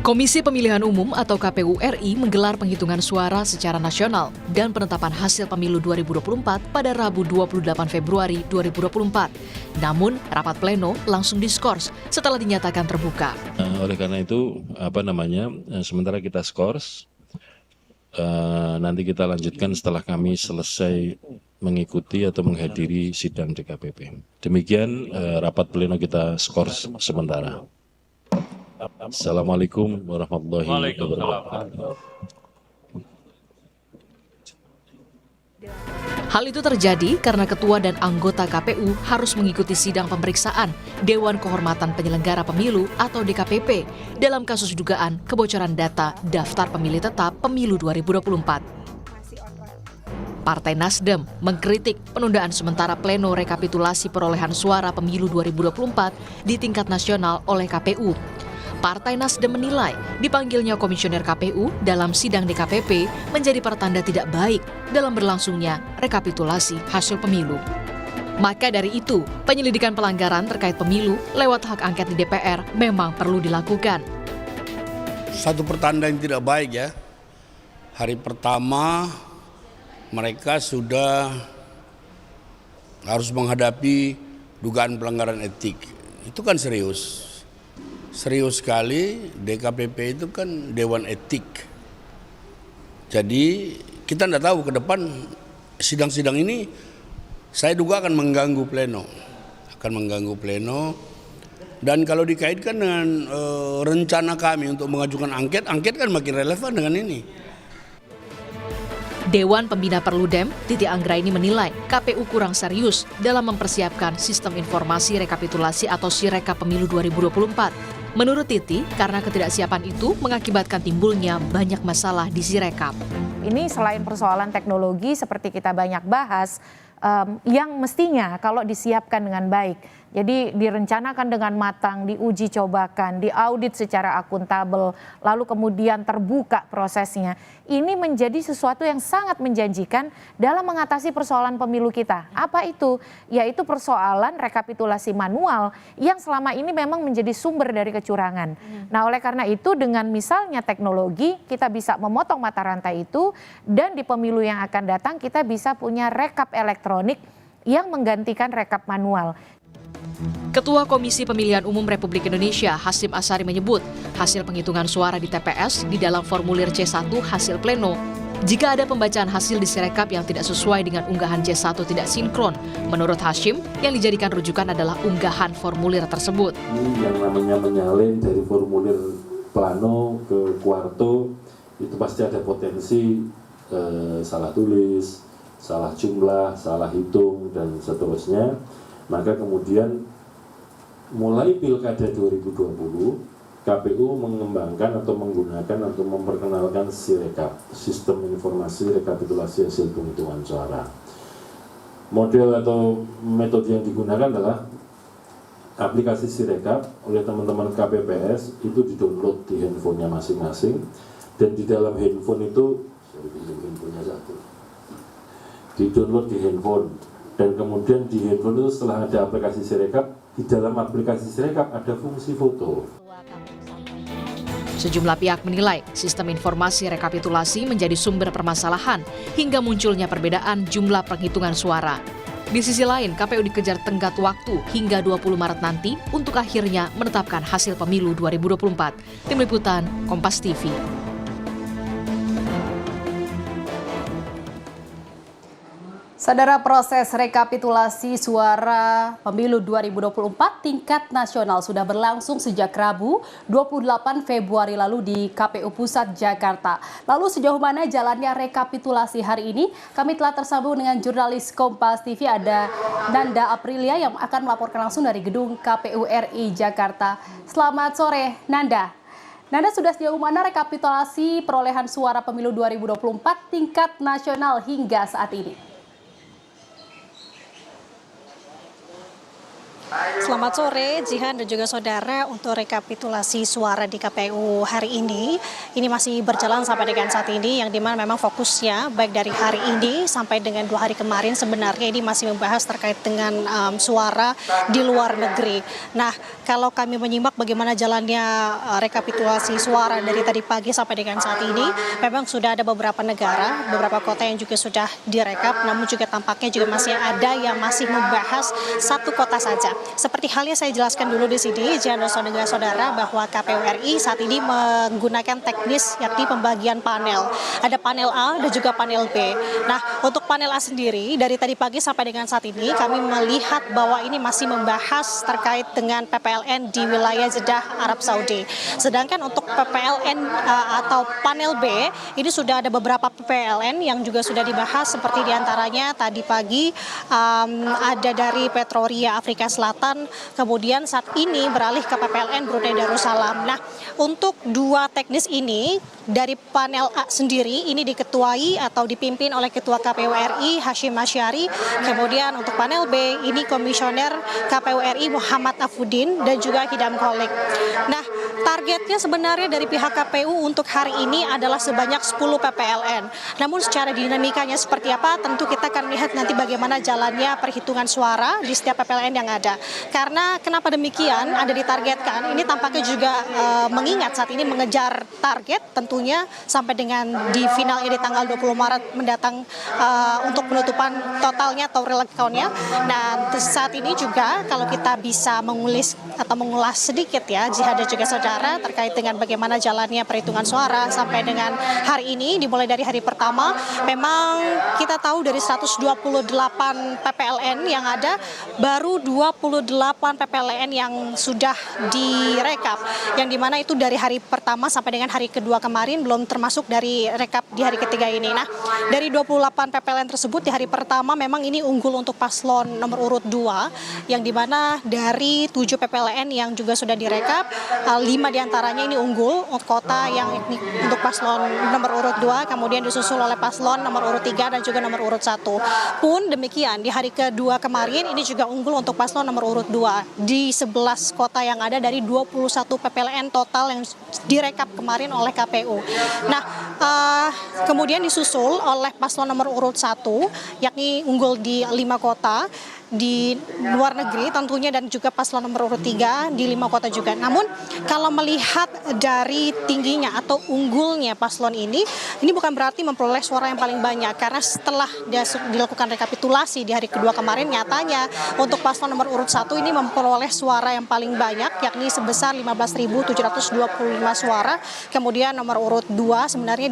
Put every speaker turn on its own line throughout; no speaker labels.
Komisi Pemilihan Umum atau KPU RI menggelar penghitungan suara secara nasional dan penetapan hasil pemilu 2024 pada Rabu 28 Februari 2024. Namun, rapat pleno langsung diskors setelah dinyatakan terbuka.
Oleh karena itu, sementara kita skors, nanti kita lanjutkan setelah kami selesai mengikuti atau menghadiri sidang DKPP. Demikian rapat pleno kita skors sementara. Assalamualaikum warahmatullahi wabarakatuh.
Hal itu terjadi karena ketua dan anggota KPU harus mengikuti sidang pemeriksaan Dewan Kehormatan Penyelenggara Pemilu atau DKPP dalam kasus dugaan kebocoran data daftar pemilih tetap pemilu 2024. Partai Nasdem mengkritik penundaan sementara pleno rekapitulasi perolehan suara pemilu 2024 di tingkat nasional oleh KPU. Partai Nasdem menilai dipanggilnya komisioner KPU dalam sidang DKPP menjadi pertanda tidak baik dalam berlangsungnya rekapitulasi hasil pemilu. Maka dari itu, penyelidikan pelanggaran terkait pemilu lewat hak angket di DPR memang perlu dilakukan.
Satu pertanda yang tidak baik ya. Hari pertama mereka sudah harus menghadapi dugaan pelanggaran etik. Itu kan serius. Serius sekali, DKPP itu kan Dewan Etik. Jadi kita tidak tahu ke depan sidang-sidang ini saya duga akan mengganggu pleno. Dan kalau dikaitkan dengan rencana kami untuk mengajukan angket kan makin relevan dengan ini.
Dewan Pembina Perludem, Titi Anggraini menilai KPU kurang serius dalam mempersiapkan sistem informasi rekapitulasi atau Sirekap pemilu 2024. Menurut Titi, karena ketidaksiapan itu mengakibatkan timbulnya banyak masalah di Sirekap.
Ini selain persoalan teknologi seperti kita banyak bahas, yang mestinya kalau disiapkan dengan baik. Jadi direncanakan dengan matang, diuji cobakan, diaudit secara akuntabel, lalu kemudian terbuka prosesnya. Ini menjadi sesuatu yang sangat menjanjikan dalam mengatasi persoalan pemilu kita. Apa itu? Yaitu persoalan rekapitulasi manual yang selama ini memang menjadi sumber dari kecurangan. Nah, oleh karena itu dengan misalnya teknologi kita bisa memotong mata rantai itu dan di pemilu yang akan datang kita bisa punya rekap elektronik yang menggantikan rekap manual.
Ketua Komisi Pemilihan Umum Republik Indonesia Hasyim Asyari menyebut hasil penghitungan suara di TPS di dalam formulir C1 hasil pleno. Jika ada pembacaan hasil di Sirekap yang tidak sesuai dengan unggahan C1 tidak sinkron, menurut Hasyim yang dijadikan rujukan adalah unggahan formulir tersebut.
Ini yang namanya menyalin dari formulir plano ke kuarto itu pasti ada potensi salah tulis, salah jumlah, salah hitung, dan seterusnya. Maka kemudian mulai Pilkada 2020, KPU mengembangkan atau menggunakan atau memperkenalkan Sirekap, Sistem Informasi Rekapitulasi Hasil Penghitungan Suara. Model atau metode yang digunakan adalah aplikasi Sirekap oleh teman-teman KPPS itu di-download di handphonenya masing-masing, dan di dalam handphone itu, di-download di handphone. Dan kemudian di handphone itu setelah ada aplikasi Sirekap, di dalam aplikasi Sirekap ada fungsi foto.
Sejumlah pihak menilai sistem informasi rekapitulasi menjadi sumber permasalahan hingga munculnya perbedaan jumlah penghitungan suara. Di sisi lain, KPU dikejar tenggat waktu hingga 20 Maret nanti untuk akhirnya menetapkan hasil pemilu 2024. Tim Liputan, Kompas TV.
Saudara, proses rekapitulasi suara pemilu 2024 tingkat nasional sudah berlangsung sejak Rabu 28 Februari lalu di KPU Pusat Jakarta. Lalu sejauh mana jalannya rekapitulasi hari ini? Kami telah tersambung dengan jurnalis Kompas TV, ada Nanda Aprilia yang akan melaporkan langsung dari gedung KPU RI Jakarta. Selamat sore, Nanda. Nanda, sudah sejauh mana rekapitulasi perolehan suara pemilu 2024 tingkat nasional hingga saat ini?
Selamat sore, Jihan dan juga saudara. Untuk rekapitulasi suara di KPU hari ini masih berjalan sampai dengan saat ini, yang dimana memang fokusnya baik dari hari ini sampai dengan 2 hari kemarin sebenarnya ini masih membahas terkait dengan suara di luar negeri. Nah, kalau kami menyimak bagaimana jalannya rekapitulasi suara dari tadi pagi sampai dengan saat ini, memang sudah ada beberapa negara, beberapa kota yang juga sudah direkap, namun juga tampaknya juga masih ada yang masih membahas satu kota saja. Seperti halnya saya jelaskan dulu di sini, Jihan dan saudara, bahwa KPU RI saat ini menggunakan teknis yakni pembagian panel. Ada panel A dan juga panel B. Nah, untuk panel A sendiri, dari tadi pagi sampai dengan saat ini, kami melihat bahwa ini masih membahas terkait dengan PPLN di wilayah Jeddah, Arab Saudi. Sedangkan untuk PPLN atau panel B, ini sudah ada beberapa PPLN yang juga sudah dibahas, seperti diantaranya tadi pagi ada dari Petroria Afrika Selatan, kemudian saat ini beralih ke PPLN Brunei Darussalam. Nah, untuk dua teknis ini dari panel A sendiri ini diketuai atau dipimpin oleh Ketua KPU RI Hashim Asyari. Kemudian untuk panel B ini Komisioner KPU RI Muhammad Afudin dan juga Hidam Kholik. Nah, targetnya sebenarnya dari pihak KPU untuk hari ini adalah sebanyak 10 PPLN. Namun secara dinamikanya seperti apa, tentu kita akan lihat nanti bagaimana jalannya perhitungan suara di setiap PPLN yang ada. Karena kenapa demikian ada ditargetkan, ini tampaknya juga mengingat saat ini mengejar target tentunya sampai dengan di finalnya di tanggal 20 Maret mendatang untuk penutupan totalnya atau real count-nya. Nah, saat ini juga kalau kita bisa mengulas sedikit ya, Jihan dan juga saudara, terkait dengan bagaimana jalannya perhitungan suara sampai dengan hari ini, dimulai dari hari pertama, memang kita tahu dari 128 PPLN yang ada, baru 28 PPLN yang sudah direkap, yang dimana itu dari hari pertama sampai dengan hari kedua kemarin, belum termasuk dari rekap di hari ketiga ini. Nah, dari 28 PPLN tersebut di hari pertama memang ini unggul untuk paslon nomor urut 2, yang dimana dari 7 PPLN yang juga sudah direkap, 5 diantaranya ini unggul untuk kota yang untuk paslon nomor urut 2, kemudian disusul oleh paslon nomor urut 3 dan juga nomor urut 1. Pun demikian, di hari kedua kemarin ini juga unggul untuk paslon nomor urut 2 di 11 kota yang ada dari 21 PPLN total yang direkap kemarin oleh KPU. Nah, kemudian disusul oleh paslon nomor urut 1, yakni unggul di 5 kota di luar negeri tentunya, dan juga paslon nomor urut 3 di 5 kota juga. Namun kalau melihat dari tingginya atau unggulnya paslon ini bukan berarti memperoleh suara yang paling banyak, karena setelah dilakukan rekapitulasi di hari kedua kemarin, nyatanya untuk paslon nomor urut 1 ini memperoleh suara yang paling banyak, yakni sebesar 15.725 suara. Kemudian nomor urut 2 sebenarnya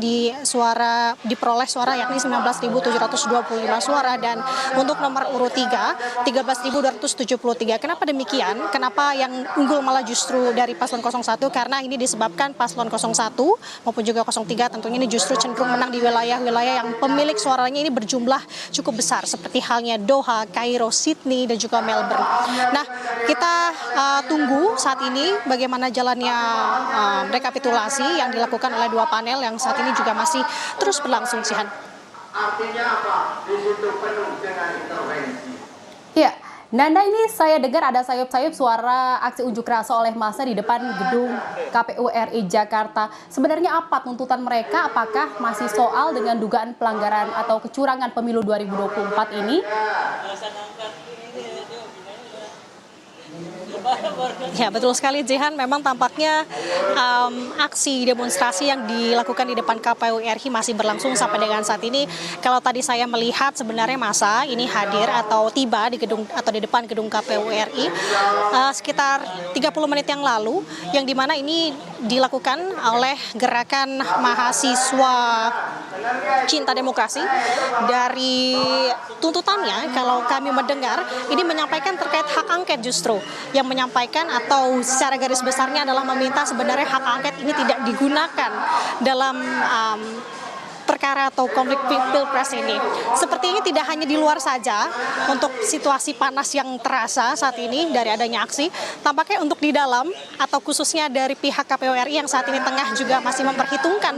diperoleh suara yakni 19.725 suara, dan untuk nomor urut 3 13.273. Kenapa demikian? Kenapa yang unggul malah justru dari paslon 01? Karena ini disebabkan paslon 01 maupun juga 03 tentunya ini justru cenderung menang di wilayah-wilayah yang pemilik suaranya ini berjumlah cukup besar, seperti halnya Doha, Kairo, Sydney, dan juga Melbourne. Nah, kita tunggu saat ini bagaimana jalannya rekapitulasi yang dilakukan oleh dua panel yang saat ini juga masih terus berlangsung, Jihan.
Artinya apa? Di situ penuh dengan intervensi.
Ya, Nanda, ini saya dengar ada sayup-sayup suara aksi unjuk rasa oleh massa di depan gedung KPU RI Jakarta. Sebenarnya apa tuntutan mereka? Apakah masih soal dengan dugaan pelanggaran atau kecurangan pemilu 2024 ini?
Ya, betul sekali, Jihan. Memang tampaknya aksi demonstrasi yang dilakukan di depan KPU RI masih berlangsung sampai dengan saat ini. Kalau tadi saya melihat sebenarnya massa ini hadir atau tiba di gedung atau di depan gedung KPU RI sekitar 30 menit yang lalu, yang dimana ini dilakukan oleh gerakan mahasiswa cinta demokrasi. Dari tuntutannya, kalau kami mendengar, ini menyampaikan terkait hak angket, justru yang menyampaikan atau secara garis besarnya adalah meminta sebenarnya hak angket ini tidak digunakan dalam perkara atau konflik pilpres ini. Seperti ini tidak hanya di luar saja untuk situasi panas yang terasa saat ini dari adanya aksi, tampaknya untuk di dalam atau khususnya dari pihak KPU RI yang saat ini tengah juga masih memperhitungkan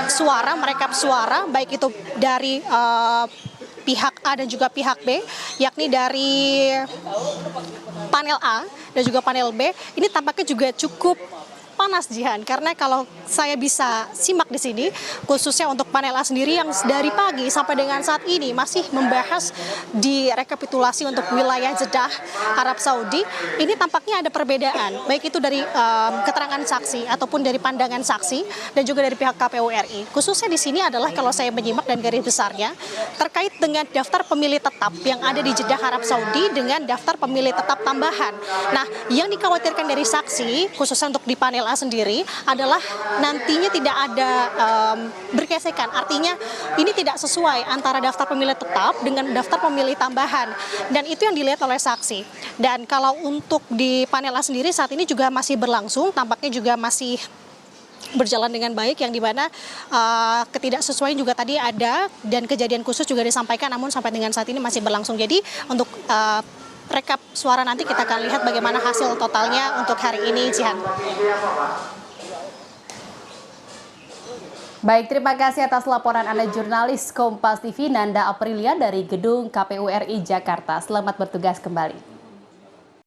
suara, merekap suara, baik itu dari pihak A dan juga pihak B, yakni dari panel A dan juga panel B ini tampaknya juga cukup panas, Jihan, karena kalau saya bisa simak di sini, khususnya untuk panel A sendiri yang dari pagi sampai dengan saat ini masih membahas di rekapitulasi untuk wilayah Jeddah, Arab Saudi, ini tampaknya ada perbedaan, baik itu dari keterangan saksi ataupun dari pandangan saksi dan juga dari pihak KPU RI. Khususnya di sini adalah kalau saya menyimak dan garis besarnya terkait dengan daftar pemilih tetap yang ada di Jeddah, Arab Saudi dengan daftar pemilih tetap tambahan. Nah, yang dikhawatirkan dari saksi, khususnya untuk di panel A sendiri adalah nantinya tidak ada bergesekan, artinya ini tidak sesuai antara daftar pemilih tetap dengan daftar pemilih tambahan, dan itu yang dilihat oleh saksi. Dan kalau untuk di panel A sendiri saat ini juga masih berlangsung, tampaknya juga masih berjalan dengan baik, yang dimana ketidaksesuaian juga tadi ada dan kejadian khusus juga disampaikan, namun sampai dengan saat ini masih berlangsung. Jadi untuk rekap suara nanti kita akan lihat bagaimana hasil totalnya untuk hari ini, Jihan.
Baik, terima kasih atas laporan Anda jurnalis Kompas TV Nanda Aprilia dari Gedung KPU RI Jakarta. Selamat bertugas kembali.